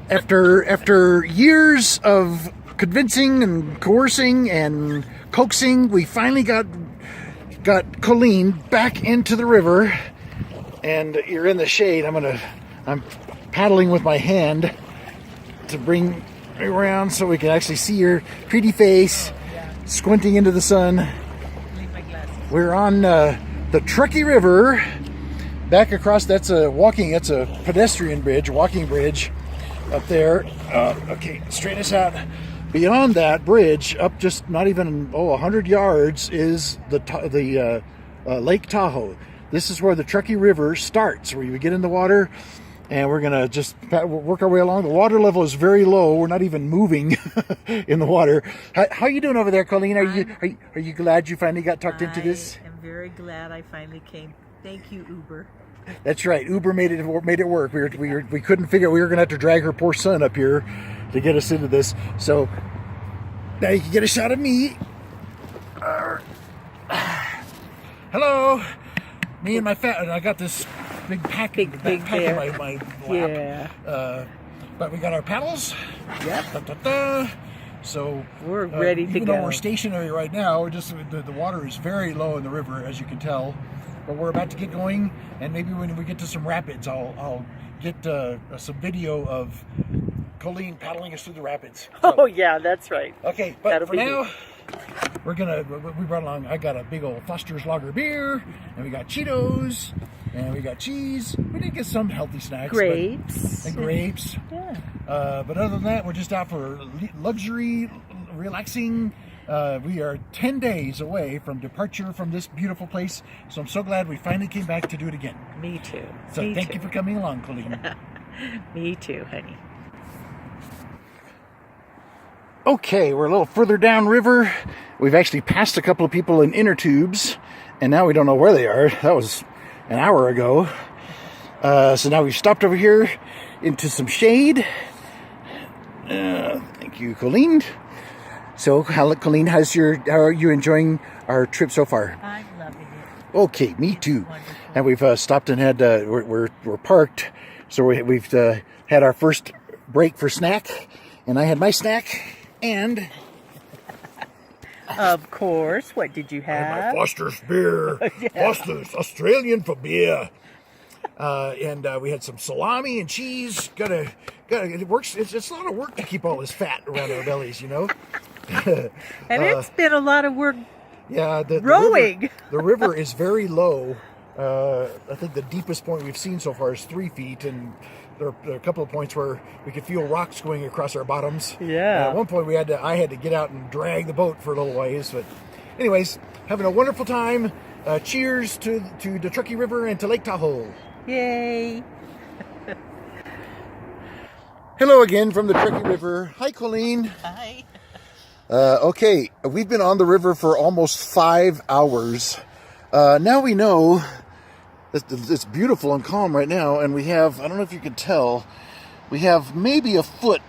After years of convincing and coercing and coaxing, we finally got Coleene back into the river, and you're in the shade. I'm paddling with my hand to bring around so we can actually see your pretty face, squinting into the sun. We're on the Truckee River, back across. That's a pedestrian bridge, walking bridge up there. Okay, straighten us out. Beyond that bridge, up just not even 100 yards, is the Lake Tahoe. This is where the Truckee River starts, where you get in the water, and we're gonna just work our way along. The water level is very low. We're not even moving in the water. How you doing over there, Colleen? Are you glad you finally got tucked into this? I'm very glad I finally came. Thank you, Uber. That's right. Uber made it work. We couldn't figure. We were gonna have to drag her poor son up here to get us into this. So now you can get a shot of me. Hello, me and my and I got this big pack in my lap. Yeah. But we got our paddles. Yep. So we're ready to go. Even though we're stationary right now, we're just the water is very low in the river, as you can tell. But we're about to get going, and maybe when we get to some rapids, I'll get some video of Coleene paddling us through the rapids. So, oh yeah, that's right. Okay, but for now, we brought along. I got a big old Foster's Lager beer, and we got Cheetos, and we got cheese. We did get some healthy snacks. Grapes. And grapes. Yeah. But other than that, we're just out for luxury, relaxing. We are 10 days away from departure from this beautiful place, so I'm so glad we finally came back to do it again. Me too. So thank you for coming along, Colleen. Me too, honey. Okay, we're a little further downriver. We've actually passed a couple of people in inner tubes, and now we don't know where they are. That was an hour ago. So now we've stopped over here into some shade. Thank you, Colleen. So, Colleen, how are you enjoying our trip so far? I'm loving it. Okay, me too. And we've stopped and had we're parked, so we've had our first break for snack, and I had my snack, and of course, what did you I had have? my Foster's beer, Yeah. Foster's Australian for beer, and we had some salami and cheese. It works. It's a lot of work to keep all this fat around our bellies, you know. And it's been a lot of work. Yeah, rowing. The river is very low. I think the deepest point we've seen so far is 3 feet, and there are a couple of points where we could feel rocks going across our bottoms. Yeah. At one point, I had to get out and drag the boat for a little ways. But, anyways, having a wonderful time. Cheers to the Truckee River and to Lake Tahoe. Yay! Hello again from the Truckee River. Hi, Colleen. Hi. Okay, we've been on the river for almost 5 hours. Now we know that it's beautiful and calm right now, and we have, I don't know if you can tell, we have maybe a foot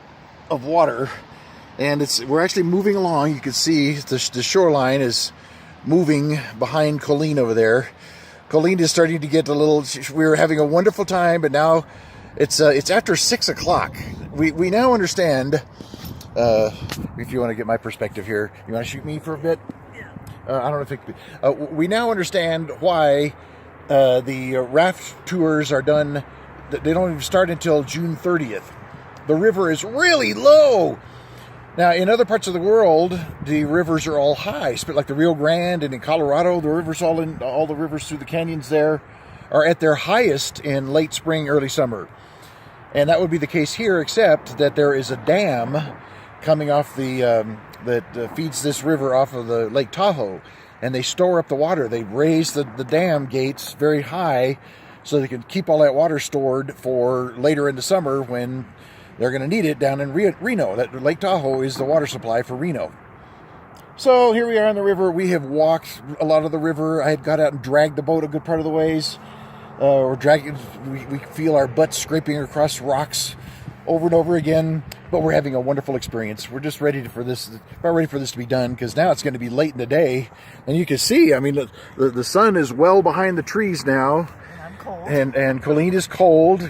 of water, and we're actually moving along. You can see the shoreline is moving behind Coleene over there. Coleene is starting to get a little, we were having a wonderful time, but now it's after 6 o'clock. We now understand. If you want to get my perspective here, you want to shoot me for a bit? Yeah. I don't know if we now understand why the raft tours are done. They don't even start until June 30th. The river is really low. Now, in other parts of the world, the rivers are all high, like the Rio Grande, and in Colorado, the rivers all the rivers through the canyons there are at their highest in late spring, early summer. And that would be the case here, except that there is a dam coming off that feeds this river off of the Lake Tahoe, and they store up the water. They raise the dam gates very high so they can keep all that water stored for later in the summer when they're going to need it down in Reno. That Lake Tahoe is the water supply for Reno. So here we are on the river. We have walked a lot of the river. I had got out and dragged the boat a good part of the ways. We feel our butts scraping across rocks over and over again, but we're having a wonderful experience. We're just ready for this to be done, because now it's going to be late in the day, and you can see, I mean, the sun is well behind the trees now, And I'm cold. and Colleen is cold.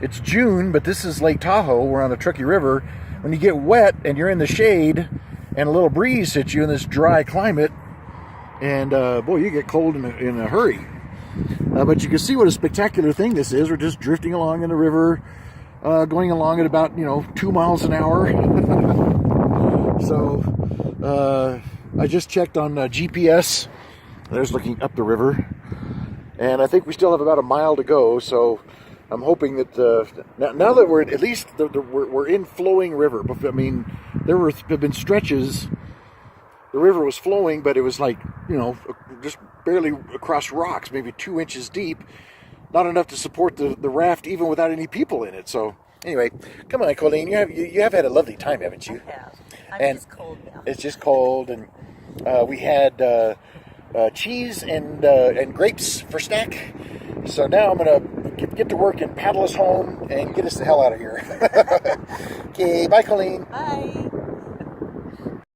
It's June, but this is Lake Tahoe. We're on the Truckee River. When you get wet and you're in the shade and a little breeze hits you in this dry climate, and boy, you get cold in a hurry. But you can see what a spectacular thing this is. We're just drifting along in the river, going along at about 2 miles an hour. So I just checked on GPS. There's looking up the river, and I think we still have about a mile to go. So I'm hoping that now that we're at least we're in flowing river. I mean, there have been stretches. The river was flowing, but it was like just barely across rocks, maybe 2 inches deep. Not enough to support the raft, even without any people in it. So anyway, come on, Coleene, you have had a lovely time, haven't you? I have. And Just cold now. It's just cold, and we had cheese and grapes for snack. So now I'm gonna get to work and paddle us home and get us the hell out of here. Okay, bye, Coleene. Bye.